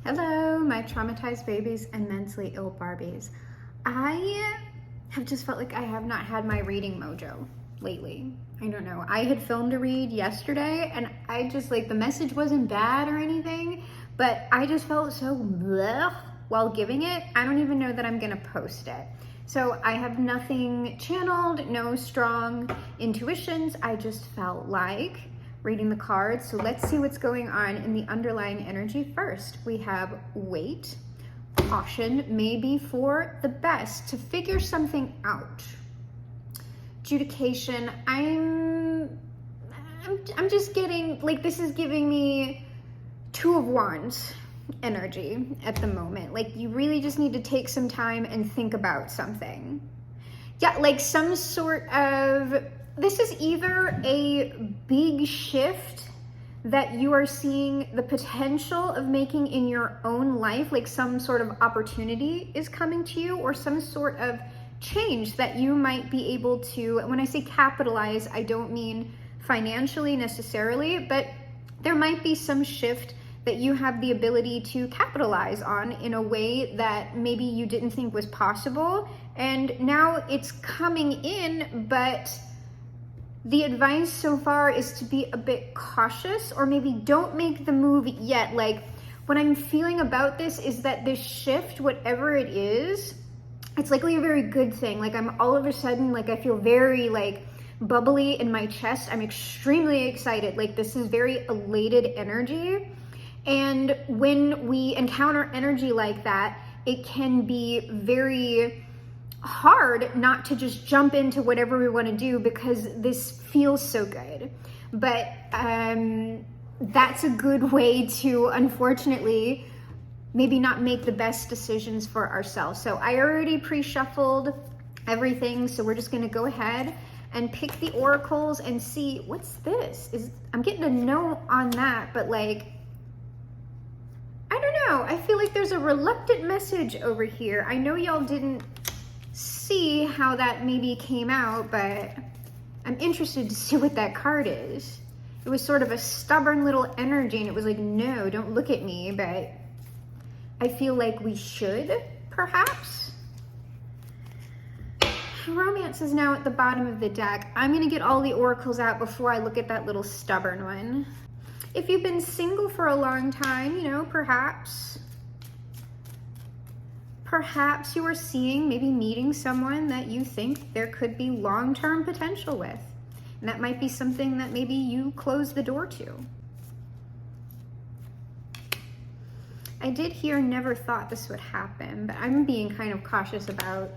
Hello, my traumatized babies and mentally ill Barbies. I have just felt like I have not had my reading mojo lately. I don't know. I had filmed a read yesterday and I just the message wasn't bad or anything, but I just felt so bleh while giving it. I don't even know that I'm gonna post it. So I have nothing channeled, no strong intuitions. I just felt like reading the cards. So let's see what's going on in the underlying energy first. We have wait, caution, maybe for the best, to figure something out. Adjudication, I'm just getting, this is giving me Two of Wands energy at the moment. You really just need to take some time and think about something. Yeah, some sort of, this is either a big shift that you are seeing the potential of making in your own life, some sort of opportunity is coming to you, or some sort of change that you might be able to, when I say capitalize, I don't mean financially necessarily, but there might be some shift that you have the ability to capitalize on in a way that maybe you didn't think was possible, and now it's coming in, but the advice so far is to be a bit cautious, or maybe don't make the move yet. What I'm feeling about this is that this shift, whatever it is, it's likely a very good thing. I'm all of a sudden, I feel very bubbly in my chest. I'm extremely excited. This is very elated energy. And when we encounter energy like that, it can be very hard not to just jump into whatever we want to do because this feels so good. But that's a good way to, unfortunately, maybe not make the best decisions for ourselves. So I already pre-shuffled everything, so we're just going to go ahead and pick the oracles and see what's this. I'm getting a no on that, but I don't know. I feel like there's a reluctant message over here. I know y'all didn't see how that maybe came out, but I'm interested to see what that card is. It was sort of a stubborn little energy, and it was no, don't look at me, but I feel like we should, perhaps. Romance is now at the bottom of the deck. I'm gonna get all the oracles out before I look at that little stubborn one. If you've been single for a long time, perhaps you are seeing, maybe meeting someone that you think there could be long-term potential with. And that might be something that maybe you close the door to. I did hear never thought this would happen, but I'm being kind of cautious about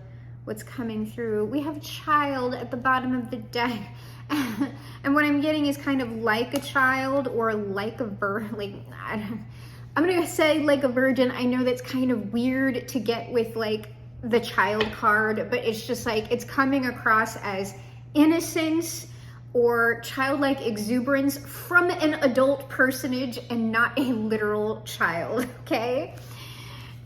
what's coming through. We have child at the bottom of the deck. And what I'm getting is kind of like a child, or like a I'm gonna say like a virgin. I know that's kind of weird to get with the child card, but it's just it's coming across as innocence or childlike exuberance from an adult personage and not a literal child, okay?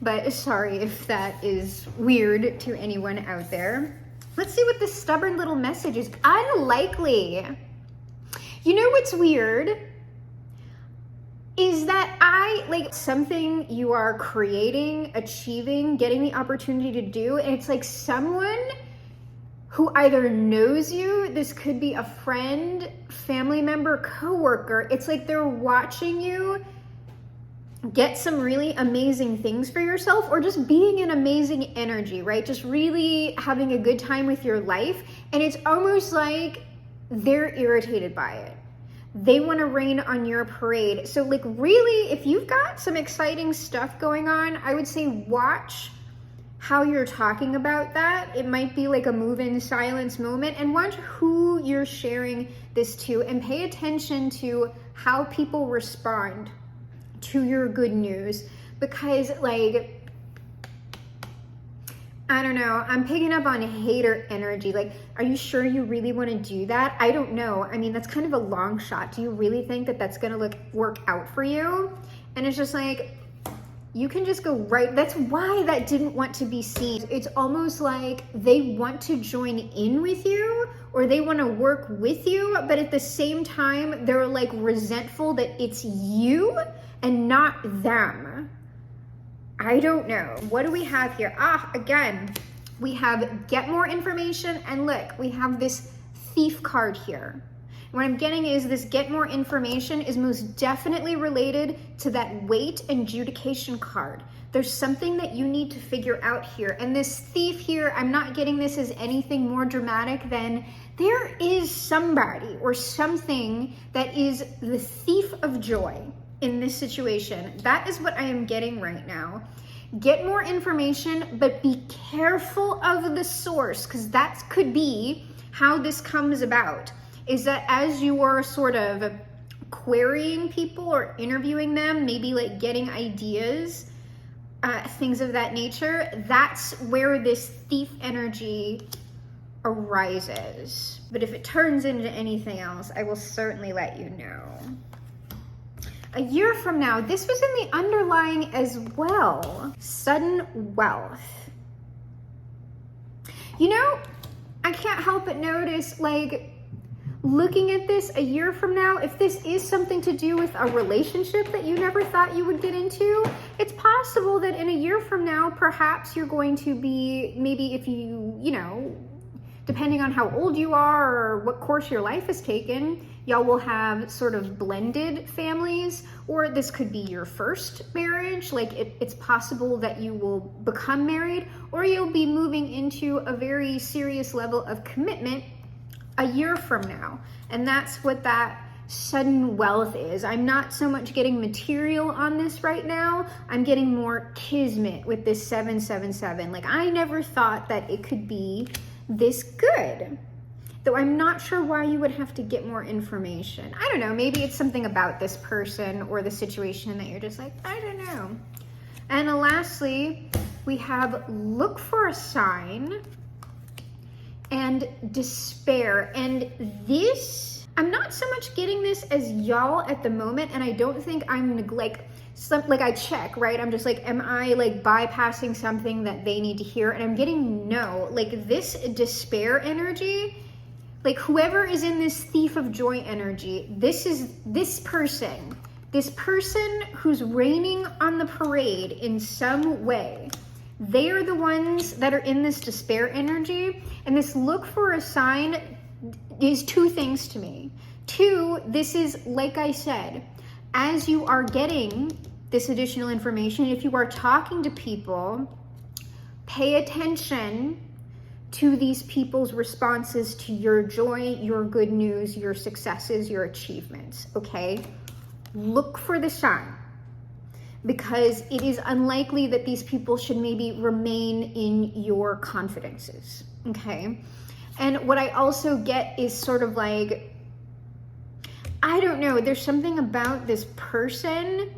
But sorry if that is weird to anyone out there. Let's see what this stubborn little message is. Unlikely. You know what's weird? Is that something you are creating, achieving, getting the opportunity to do, and it's someone who either knows you, this could be a friend, family member, coworker. It's they're watching you get some really amazing things for yourself, or just being an amazing energy, right? Just really having a good time with your life. And it's almost like they're irritated by it. They want to rain on your parade. So really, if you've got some exciting stuff going on, I would say watch how you're talking about that. It might be a move in silence moment, and watch who you're sharing this to, and pay attention to how people respond to your good news, because I don't know, I'm picking up on hater energy. Are you sure you really want to do that? I don't know. I mean, that's kind of a long shot. Do you really think that that's going to work out for you? And it's just you can just go right. That's why that didn't want to be seen. It's almost like they want to join in with you, or they want to work with you, but at the same time, they're resentful that it's you and not them. I don't know. What do we have here? Again, we have get more information, and look, we have this thief card here. What I'm getting is this get more information is most definitely related to that weight and adjudication card. There's something that you need to figure out here. And this thief here, I'm not getting this as anything more dramatic than there is somebody or something that is the thief of joy in this situation. That is what I am getting right now. Get more information, but be careful of the source, because that could be how this comes about. Is that as you are sort of querying people or interviewing them, maybe like getting ideas, things of that nature, that's where this thief energy arises. But if it turns into anything else, I will certainly let you know. A year from now, this was in the underlying as well. Sudden wealth. You know, I can't help but notice, like, looking at this a year from now, if this is something to do with a relationship that you never thought you would get into, it's possible that in a year from now, perhaps you're going to be, maybe if you know, depending on how old you are or what course your life has taken, y'all will have sort of blended families, or this could be your first marriage. Like it's possible that you will become married, or you'll be moving into a very serious level of commitment a year from now. And that's what that sudden wealth is. I'm not so much getting material on this right now. I'm getting more kismet with this 777. Like I never thought that it could be this good. Though I'm not sure why you would have to get more information. I don't know, maybe it's something about this person or the situation that you're just like, I don't know. And lastly, we have look for a sign and despair. And this, I'm not so much getting this as y'all at the moment, and I don't think I'm like I check, right? I'm just like, am I like bypassing something that they need to hear? And I'm getting no, like this despair energy, like whoever is in this thief of joy energy, this is this person who's raining on the parade in some way. They are the ones that are in this despair energy. And this look for a sign is two things to me. Two, this is, like I said, as you are getting this additional information, if you are talking to people, pay attention to these people's responses to your joy, your good news, your successes, your achievements, okay? Look for the sign, because it is unlikely that these people should maybe remain in your confidences, okay? And what I also get is sort of like, I don't know, there's something about this person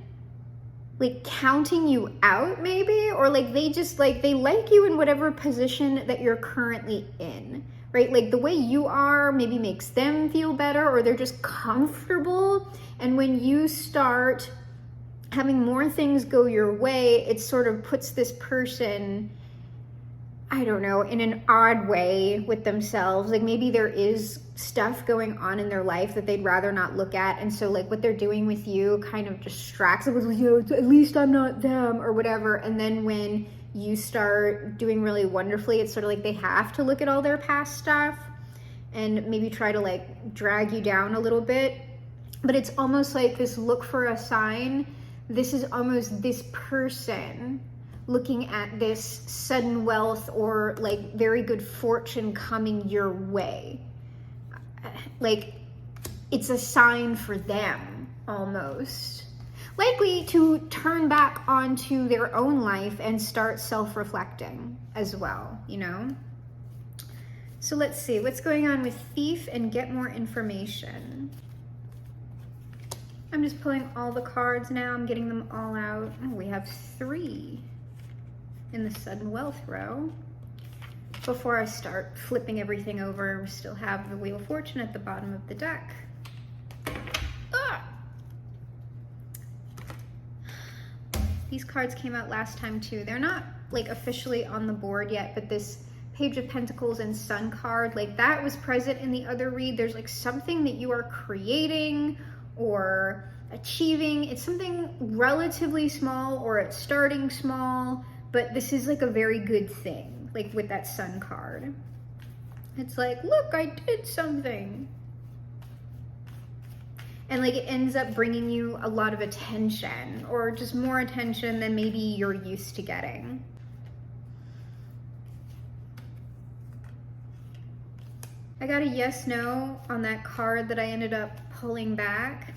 like counting you out maybe, or like they just like, they like you in whatever position that you're currently in, right? Like the way you are maybe makes them feel better, or they're just comfortable. And when you start having more things go your way, it sort of puts this person, I don't know, in an odd way with themselves. Like maybe there is stuff going on in their life that they'd rather not look at. And so like what they're doing with you kind of distracts them with, you know, at least I'm not them or whatever. And then when you start doing really wonderfully, it's sort of like they have to look at all their past stuff and maybe try to like drag you down a little bit. But it's almost like this look for a sign. This is almost this person looking at this sudden wealth or like very good fortune coming your way. Like it's a sign for them almost. Likely to turn back onto their own life and start self-reflecting as well, you know? So let's see what's going on with thief and get more information. I'm just pulling all the cards now. I'm getting them all out. Oh, we have 3 in the sudden wealth row. Before I start flipping everything over, we still have the Wheel of Fortune at the bottom of the deck. Ah! These cards came out last time too. They're not like officially on the board yet, but this Page of Pentacles and Sun card, like that was present in the other read. There's like something that you are creating, or achieving. It's something relatively small, or it's starting small, but this is like a very good thing, like with that Sun card. It's like, look, I did something. And like it ends up bringing you a lot of attention, or just more attention than maybe you're used to getting. I got a yes, no on that card that I ended up pulling back.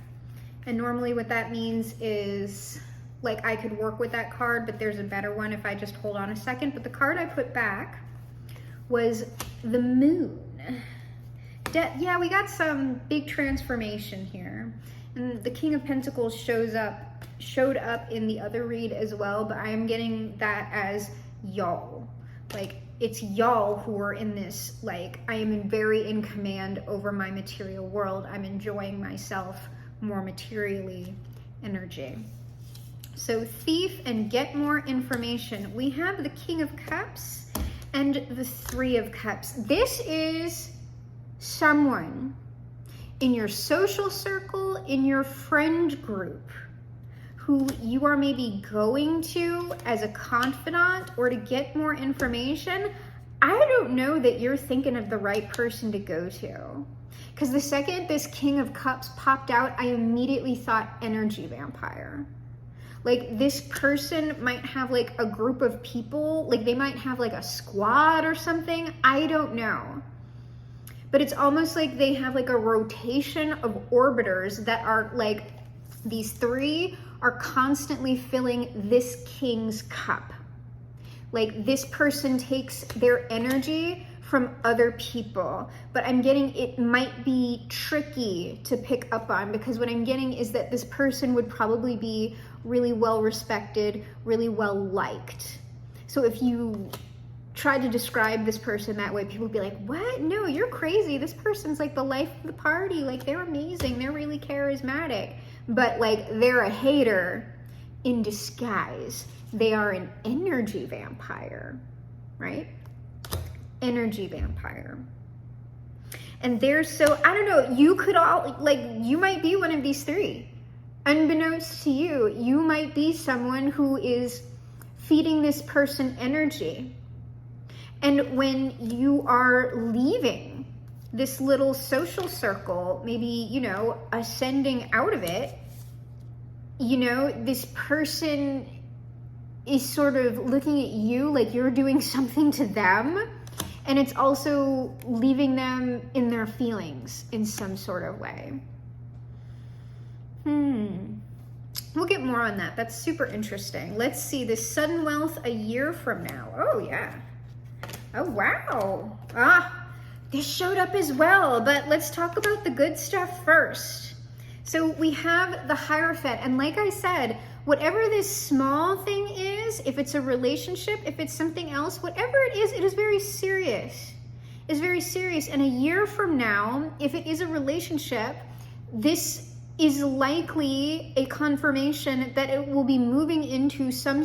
And normally what that means is like I could work with that card, but there's a better one if I just hold on a second. But the card I put back was the Moon. Yeah, we got some big transformation here. And the King of Pentacles showed up in the other read as well, but I am getting that as y'all. Like, it's y'all who are in this, like, I am very in command over my material world. I'm enjoying myself more materially energy. So Thief and get more information. We have the King of Cups and the Three of Cups. This is someone in your social circle, in your friend group, who you are maybe going to as a confidant or to get more information. I don't know that you're thinking of the right person to go to. Because the second this King of Cups popped out, I immediately thought energy vampire. Like, this person might have like a group of people, like they might have like a squad or something. I don't know. But it's almost like they have like a rotation of orbiters that are like, these three are constantly filling this King's cup. Like, this person takes their energy from other people, but I'm getting it might be tricky to pick up on, because what I'm getting is that this person would probably be really well respected, really well liked. So if you try to describe this person that way, people would be like, what? No, you're crazy. This person's like the life of the party. Like, they're amazing. They're really charismatic. But like, they're a hater in disguise. They are an energy vampire, right? Energy vampire. And they're so, I don't know, you could all, like, you might be one of these three. Unbeknownst to you, you might be someone who is feeding this person energy. And when you are leaving this little social circle, maybe, you know, ascending out of it, you know, this person is sort of looking at you like you're doing something to them. And it's also leaving them in their feelings in some sort of way. We'll get more on that. That's super interesting. Let's see, this sudden wealth a year from now. Oh, yeah. Oh, wow. This showed up as well, but let's talk about the good stuff first. So we have the Hierophant, and like I said, whatever this small thing is, if it's a relationship, if it's something else, whatever it is very serious. It's very serious. And a year from now, if it is a relationship, this is likely a confirmation that it will be moving into some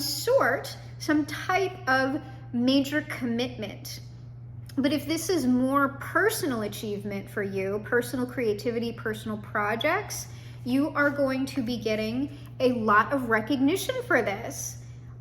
type of major commitment. But if this is more personal achievement for you, personal creativity, personal projects, you are going to be getting a lot of recognition for this.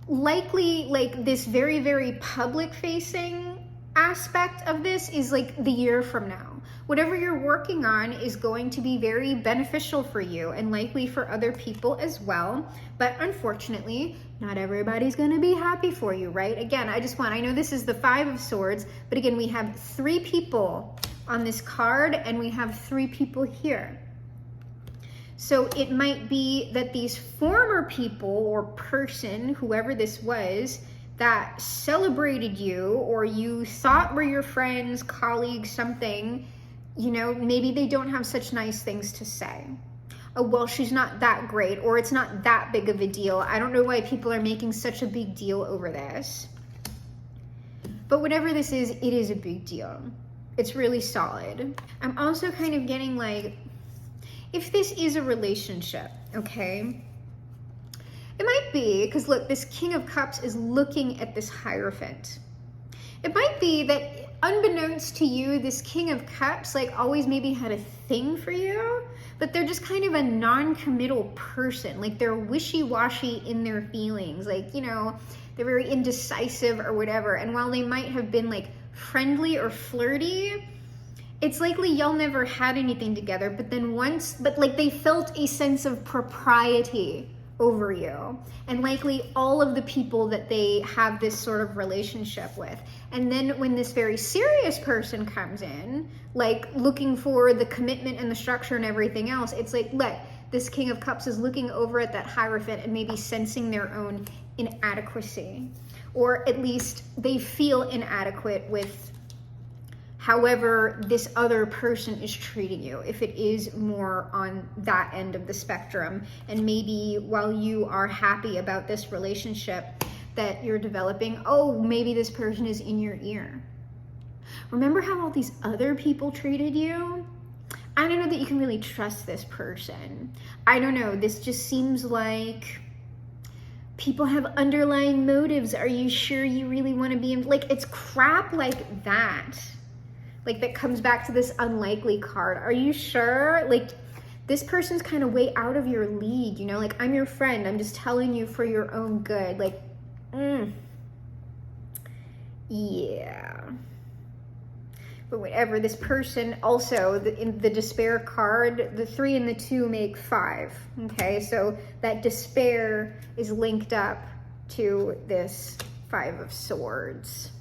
Likely, like, this very, very public facing aspect of this is like the year from now. Whatever you're working on is going to be very beneficial for you and likely for other people as well. But unfortunately, not everybody's going to be happy for you, right? Again, I know this is the Five of Swords, but again, we have three people on this card and we have three people here. So it might be that these former people or person, whoever this was, that celebrated you or you thought were your friends, colleagues, something, you know, maybe they don't have such nice things to say. Oh, well, she's not that great, or it's not that big of a deal. I don't know why people are making such a big deal over this. But whatever this is, it is a big deal. It's really solid. I'm also kind of getting like, if this is a relationship, okay, it might be, because look, this King of Cups is looking at this Hierophant. It might be that unbeknownst to you, this King of Cups like always maybe had a thing for you, but they're just kind of a non-committal person. Like they're wishy-washy in their feelings. Like, you know, they're very indecisive or whatever. And while they might have been like friendly or flirty, it's likely y'all never had anything together, but like they felt a sense of propriety over you, and likely all of the people that they have this sort of relationship with. And then when this very serious person comes in, like looking for the commitment and the structure and everything else, it's like, look, this King of Cups is looking over at that Hierophant and maybe sensing their own inadequacy, or at least they feel inadequate with however this other person is treating you, if it is more on that end of the spectrum. And maybe while you are happy about this relationship that you're developing, oh, maybe this person is in your ear. Remember how all these other people treated you? I don't know that you can really trust this person. I don't know, this just seems like people have underlying motives. Are you sure you really want to be in, like, it's crap like that. Like that comes back to this unlikely card. Are you sure? Like this person's kind of way out of your league, you know? Like, I'm your friend. I'm just telling you for your own good. Like, yeah. But whatever, this person also, in the despair card, the 3 and the 2 make 5. Okay, so that despair is linked up to this 5 of Swords.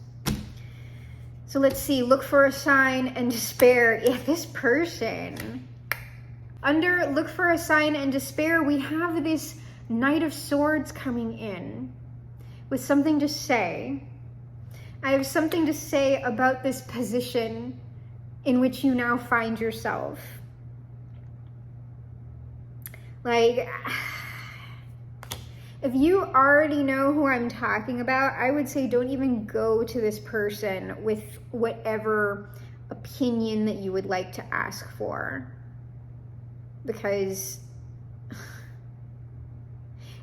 So let's see, look for a sign and despair. Yeah, this person. Under look for a sign and despair, we have this Knight of Swords coming in with something to say. I have something to say about this position in which you now find yourself. Like, if you already know who I'm talking about, I would say don't even go to this person with whatever opinion that you would like to ask for. Because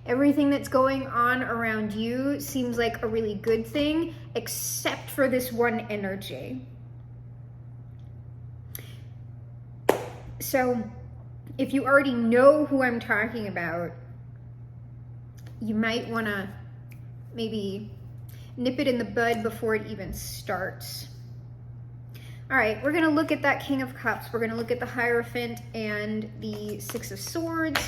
everything that's going on around you seems like a really good thing, except for this one energy. So if you already know who I'm talking about, you might want to maybe nip it in the bud before it even starts. All right, we're going to look at that King of Cups. We're going to look at the Hierophant and the 6 of Swords.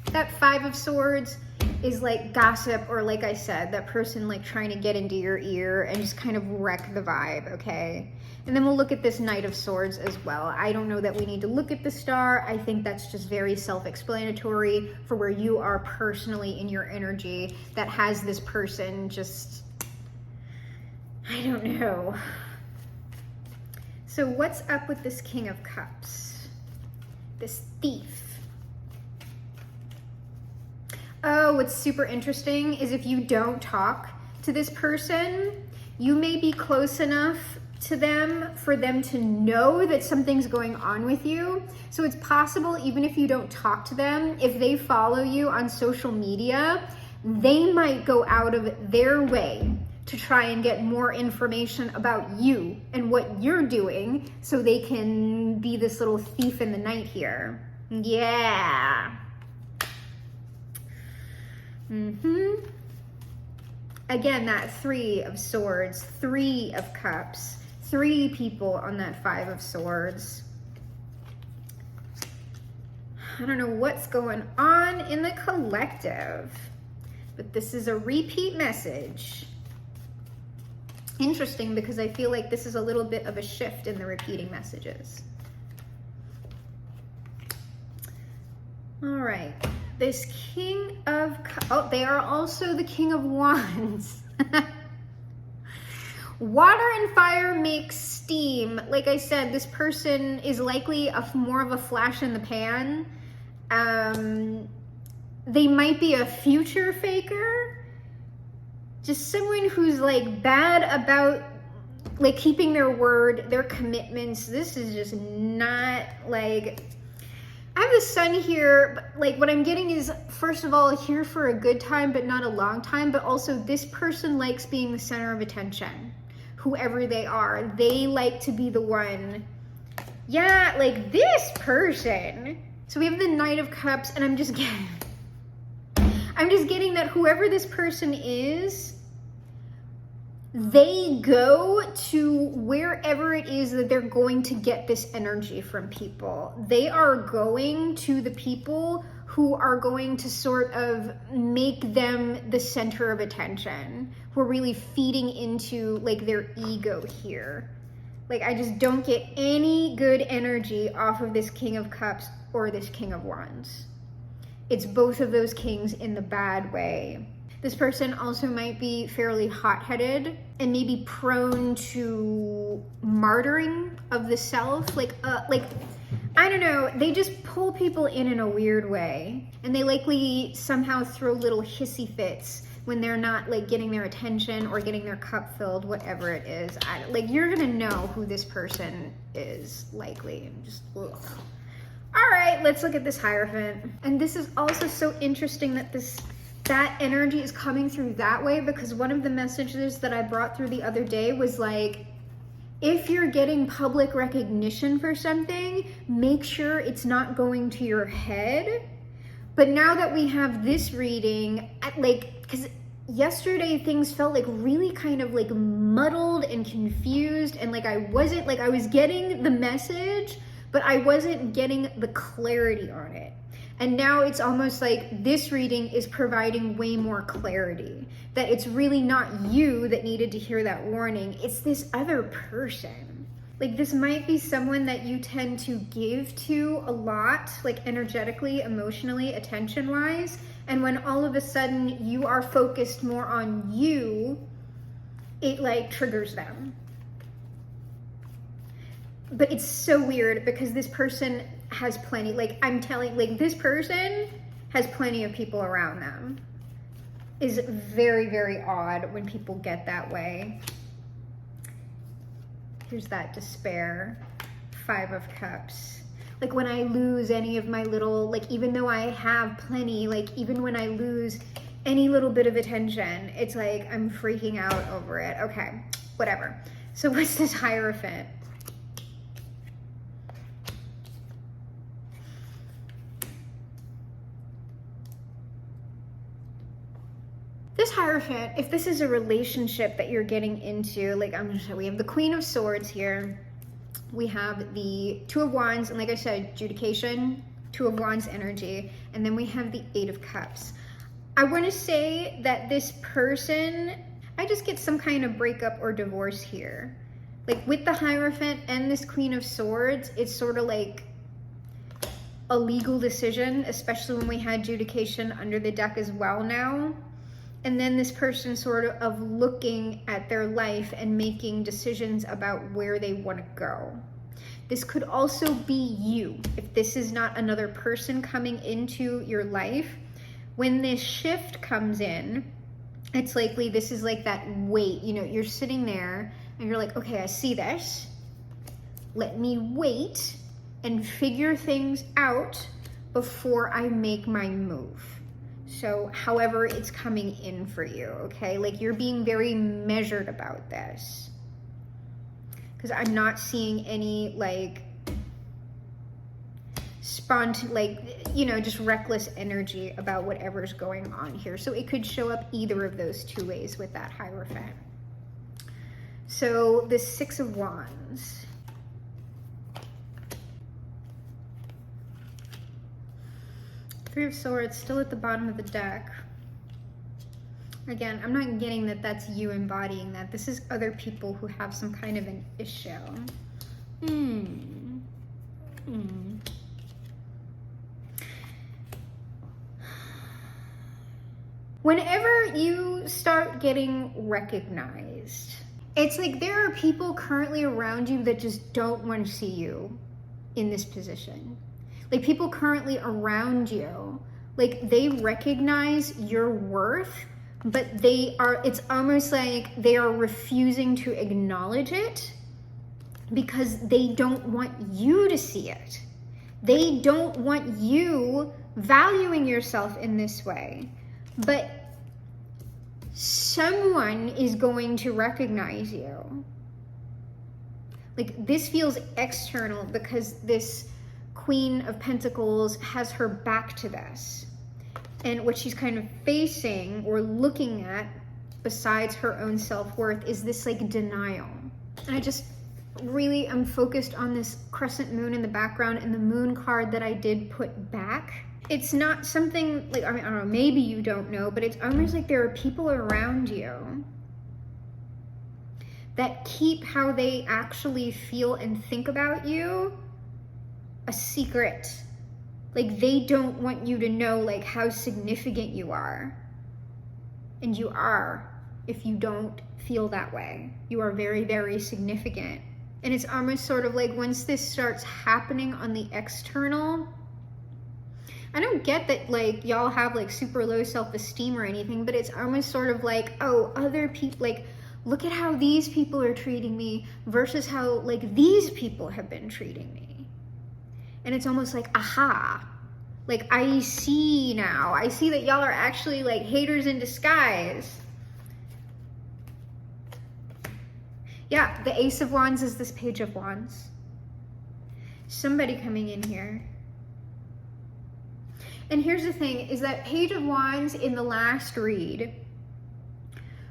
That 5 of Swords is like gossip, or like I said, that person like trying to get into your ear and just kind of wreck the vibe, okay? And then we'll look at this Knight of Swords as well. I don't know that we need to look at the star. I think that's just very self-explanatory for where you are personally in your energy that has this person just, I don't know. So what's up with this King of Cups? This thief. Oh, what's super interesting is if you don't talk to this person, you may be close enough to them for them to know that something's going on with you. So it's possible, even if you don't talk to them, if they follow you on social media, they might go out of their way to try and get more information about you and what you're doing so they can be this little thief in the night here. Yeah. Again, that 3 of Swords, 3 of Cups, 3 people on that 5 of Swords. I don't know what's going on in the collective, but this is a repeat message. Interesting, because I feel like this is a little bit of a shift in the repeating messages. All right. This King of oh, they are also the King of Wands. Water and fire make steam. Like I said, this person is likely more of a flash in the pan. They might be a future faker. Just someone who's like bad about like keeping their word, their commitments. This is just not like, I have the Sun here, but like what I'm getting is, first of all, here for a good time, but not a long time. But also this person likes being the center of attention. whoever they are. They like to be the one. Yeah, like this person. So we have the Knight of Cups, and I'm just getting that whoever this person is, they go to wherever it is that they're going to get this energy from people. They are going to the people who are going to sort of make them the center of attention, who are really feeding into like their ego here. Like, I just don't get any good energy off of this King of Cups or this King of Wands. It's both of those kings in the bad way. This person also might be fairly hot-headed and maybe prone to martyring of the self. Like, I don't know, they just pull people in a weird way. And they likely somehow throw little hissy fits when they're not like getting their attention or getting their cup filled, whatever it is. Like, you're gonna know who this person is, likely. And just, ugh. All right, let's look at this Hierophant. And this is also so interesting that that energy is coming through that way, because one of the messages that I brought through the other day was like, if you're getting public recognition for something, make sure it's not going to your head. But now that we have this reading, like, because yesterday things felt like really kind of like muddled and confused, and like I was getting the message, but I wasn't getting the clarity on it. And now it's almost like this reading is providing way more clarity, that it's really not you that needed to hear that warning, it's this other person. Like, this might be someone that you tend to give to a lot, like energetically, emotionally, attention-wise, and when all of a sudden you are focused more on you, it like triggers them. But it's so weird because this person has plenty, like I'm telling, like this person has plenty of people around them. Is very, very odd when people get that way. Here's that despair, 5 of Cups. Like, when I lose any of my little, like, even though I have plenty, like even when I lose any little bit of attention, it's like I'm freaking out over it. Okay, whatever. So what's this Hierophant? This Hierophant, if this is a relationship that you're getting into, like we have the Queen of Swords here, we have the 2 of Wands, and like I said, adjudication, 2 of Wands energy, and then we have the 8 of Cups. I want to say that this person, I just get some kind of breakup or divorce here. Like with the Hierophant and this Queen of Swords, it's sort of like a legal decision, especially when we had adjudication under the deck as well now. And then this person sort of looking at their life and making decisions about where they want to go. This could also be you. If this is not another person coming into your life, when this shift comes in, it's likely this is like that wait. You know, you're sitting there and you're like, okay, I see this. Let me wait and figure things out before I make my move. So however it's coming in for you, okay? Like, you're being very measured about this. Because I'm not seeing any, like, just reckless energy about whatever's going on here. So it could show up either of those 2 ways with that Hierophant. So the 6 of Wands. Three of Swords still at the bottom of the deck. Again, I'm not getting that that's you embodying that. This is other people who have some kind of an issue. Whenever you start getting recognized, it's like there are people currently around you that just don't want to see you in this position. Like, people currently around you, like, they recognize your worth, but it's almost like they are refusing to acknowledge it because they don't want you to see it. They don't want you valuing yourself in this way. But someone is going to recognize you. Like, this feels external because this Queen of Pentacles has her back to this. And what she's kind of facing or looking at, besides her own self-worth, is this like denial. And I just really am focused on this crescent moon in the background and the moon card that I did put back. It's not something like, I mean, I don't know, maybe you don't know, but it's almost like there are people around you that keep how they actually feel and think about you a secret. Like, they don't want you to know like how significant you are. And you are, if you don't feel that way. You are very, very significant. And it's almost sort of like once this starts happening on the external, I don't get that like y'all have like super low self-esteem or anything, but it's almost sort of like, oh, other people, like, look at how these people are treating me versus how like these people have been treating me. And it's almost like, aha, like I see now. I see that y'all are actually like haters in disguise. Yeah, the Ace of Wands is this Page of Wands. Somebody coming in here. And here's the thing, is that Page of Wands in the last read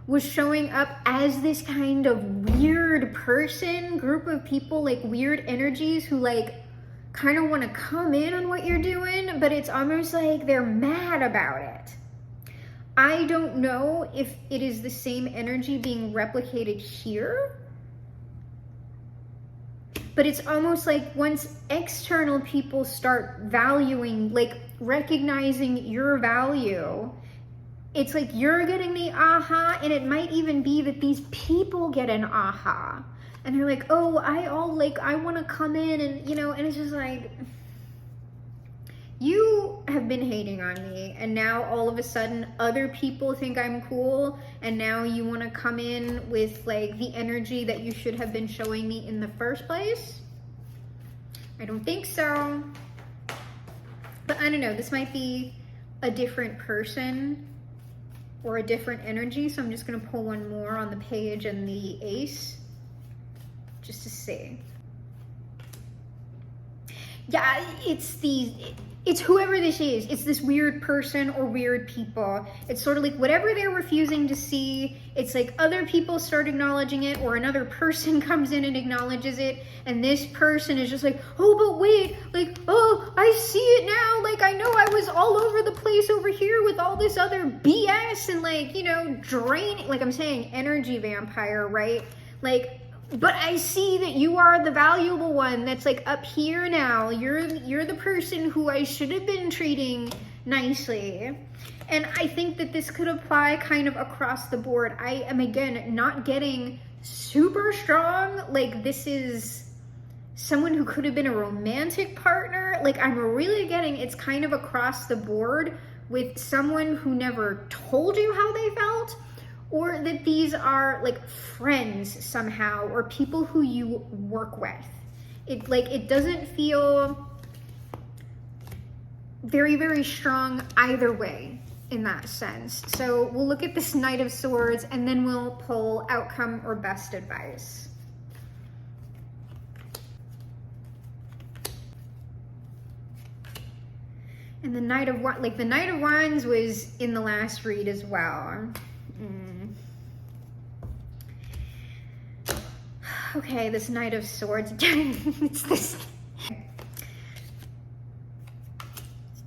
was showing up as this kind of weird person, group of people, like weird energies who like kind of want to come in on what you're doing, but it's almost like they're mad about it. I don't know if it is the same energy being replicated here, but it's almost like once external people start valuing, like recognizing your value, it's like you're getting the aha, and it might even be that these people get an aha. And they're like, oh, I want to come in and, you know, and it's just like, you have been hating on me, and now all of a sudden other people think I'm cool, and now you want to come in with like the energy that you should have been showing me in the first place? I don't think so. But I don't know, this might be a different person or a different energy, so I'm just going to pull one more on the Page and the Ace just to see. Yeah, it's whoever this is. It's this weird person or weird people. It's sort of like whatever they're refusing to see, it's like other people start acknowledging it, or another person comes in and acknowledges it, and this person is just like, oh, but wait, like, oh, I see it now. Like, I know I was all over the place over here with all this other BS and like, you know, draining, like I'm saying, energy vampire, right? Like, but I see that you are the valuable one that's like up here now. You're the person who I should have been treating nicely. And I think that this could apply kind of across the board. I am, again, not getting super strong. Like, this is someone who could have been a romantic partner. Like, I'm really getting it's kind of across the board with someone who never told you how they felt, or that these are like friends somehow, or people who you work with. It doesn't feel very, very strong either way in that sense. So we'll look at this Knight of Swords, and then we'll pull outcome or best advice. And the Knight of Wands, like the Knight of Wands was in the last read as well. Okay, this Knight of Swords, it's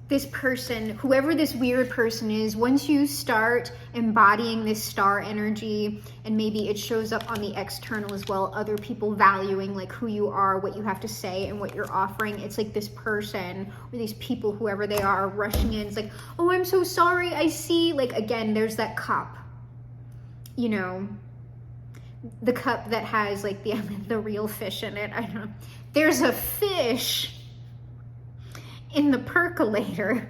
this person, whoever this weird person is, once you start embodying this star energy, and maybe it shows up on the external as well, other people valuing like who you are, what you have to say, and what you're offering, it's like this person or these people, whoever they are, rushing in. It's like, oh, I'm so sorry, I see, like, again, there's that cup, you know, the cup that has like the real fish in it. I don't know. There's a fish in the percolator.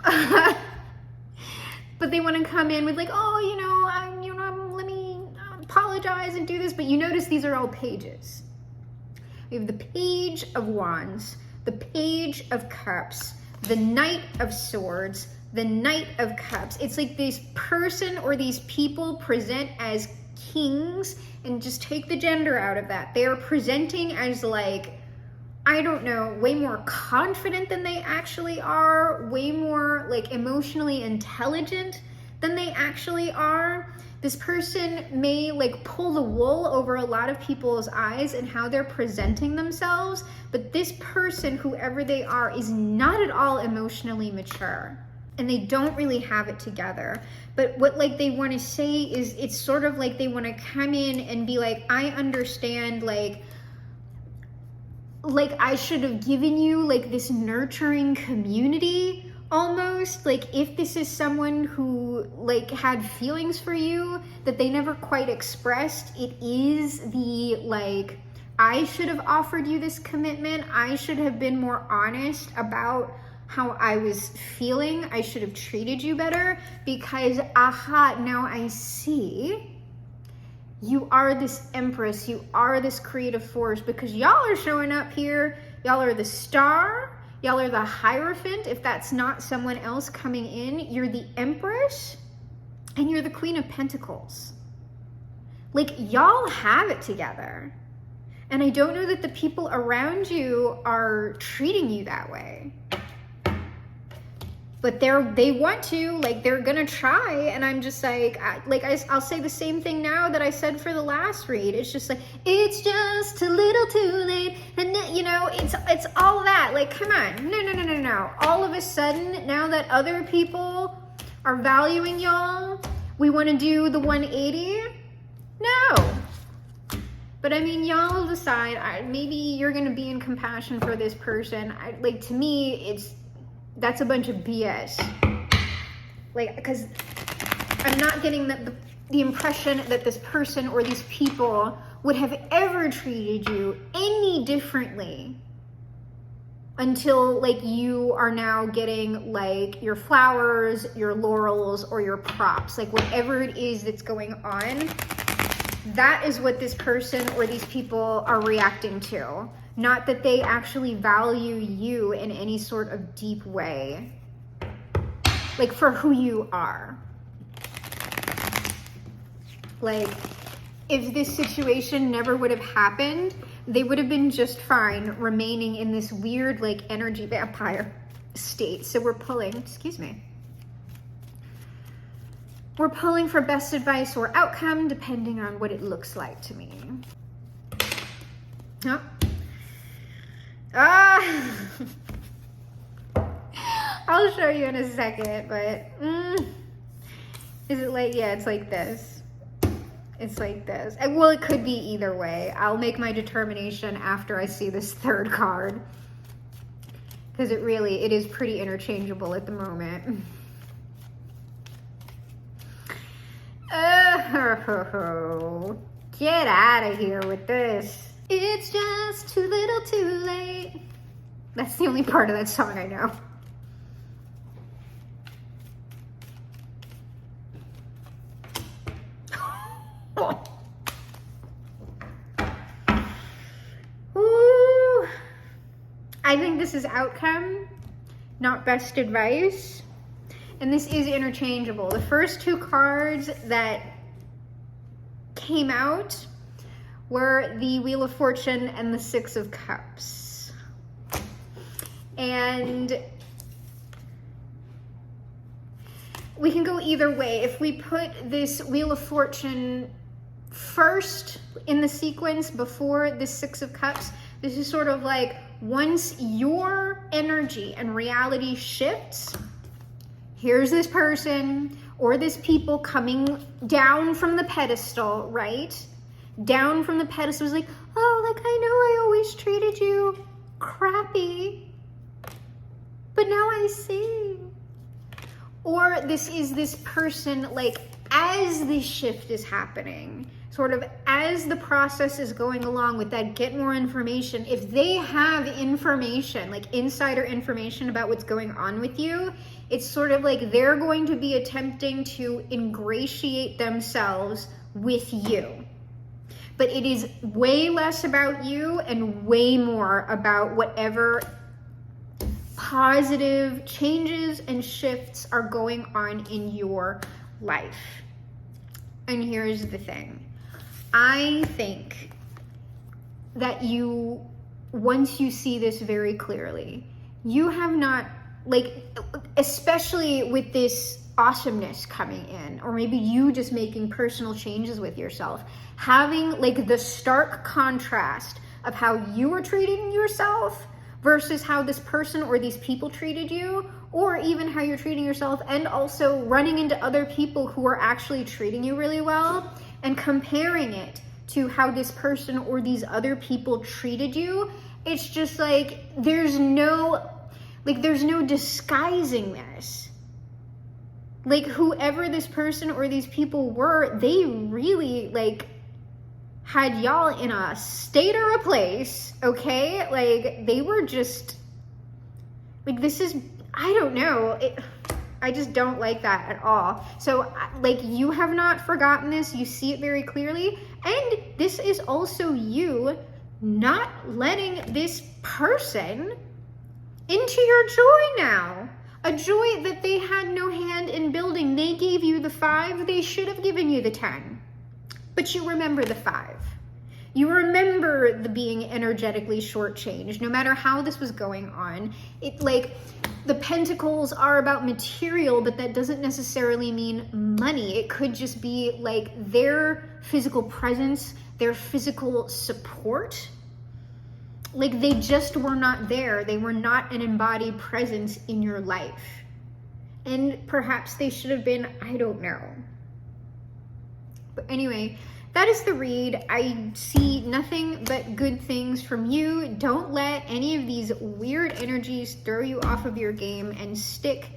But they want to come in with like, oh, let me apologize and do this. But you notice these are all pages. We have the Page of Wands, the Page of Cups, the Knight of Swords, the Knight of Cups. It's like this person or these people present as kings, and just take the gender out of that. They are presenting as like, I don't know, way more confident than they actually are, way more like emotionally intelligent than they actually are. This person may like pull the wool over a lot of people's eyes and how they're presenting themselves, but this person, whoever they are, is not at all emotionally mature. And they don't really have it together. But what like they want to say is, it's sort of like they want to come in and be like, I understand, like I should have given you like this nurturing community almost. Like if this is someone who like had feelings for you that they never quite expressed, it is the like, I should have offered you this commitment. I should have been more honest about how I was feeling. I should have treated you better, because aha, now I see you are this empress, you are this creative force, because y'all are showing up here. Y'all are the star, y'all are the Hierophant. If that's not someone else coming in, you're the Empress and you're the Queen of Pentacles. Like y'all have it together. And I don't know that the people around you are treating you that way. But they want to, like they're gonna try, and I'm just like, I'll say the same thing now that I said for the last read. It's just like, it's just a little too late, and you know, it's all that. Like, come on, no. All of a sudden, now that other people are valuing y'all, we want to do the 180? No. But I mean, y'all decide. Maybe you're gonna be in compassion for this person. Like to me, that's a bunch of BS. Like, because I'm not getting the impression that this person or these people would have ever treated you any differently until like you are now getting like your flowers, your laurels, or your props. Like whatever it is that's going on, that is what this person or these people are reacting to. Not that they actually value you in any sort of deep way, like for who you are. Like if this situation never would have happened, they would have been just fine remaining in this weird like energy vampire state. So we're pulling, excuse me. We're pulling for best advice or outcome depending on what it looks like to me. Oh. I'll show you in a second, but is it like, yeah, it's like this. It's like this. Well, it could be either way. I'll make my determination after I see this third card, because it is pretty interchangeable at the moment. Oh, get out of here with this. It's just too little too late. That's the only part of that song I know. Ooh. I think this is outcome, not best advice. And this is interchangeable. The first two cards that came out were the Wheel of Fortune and the Six of Cups. And we can go either way. If we put this Wheel of Fortune first in the sequence before the Six of Cups, this is sort of like once your energy and reality shifts, here's this person or this people coming down from the pedestal, right? Down from the pedestal, was like, oh, like I know I always treated you crappy, but now I see. Or this is this person, like as this shift is happening, sort of as the process is going along with that, get more information. If they have information, like insider information about what's going on with you, it's sort of like they're going to be attempting to ingratiate themselves with you. But it is way less about you and way more about whatever positive changes and shifts are going on in your life. And here's the thing. I think that once you see this very clearly, you have not, especially with this awesomeness coming in, or maybe you just making personal changes with yourself, having the stark contrast of how you were treating yourself versus how this person or these people treated you, or even how you're treating yourself, and also running into other people who are actually treating you really well and comparing it to how this person or these other people treated you. It's just there's no disguising this. Whoever this person or these people were, they really had y'all in a state or a place, okay? They were just this is, I don't know, I just don't like that at all. So you have not forgotten this. You see it very clearly, and this is also you not letting this person into your joy now. A joy that they had no hand in building. They gave you the 5, they should have given you the 10. But you remember the 5. You remember the being energetically shortchanged, no matter how this was going on. The pentacles are about material, but that doesn't necessarily mean money. It could just be their physical presence, their physical support. They just were not there. They were not an embodied presence in your life. And perhaps they should have been, I don't know. But anyway, that is the read. I see nothing but good things from you. Don't let any of these weird energies throw you off of your game, and stick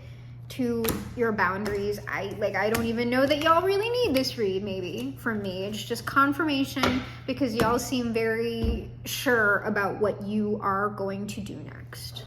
to your boundaries. I don't even know that y'all really need this read, maybe, from me. It's just confirmation, because y'all seem very sure about what you are going to do next.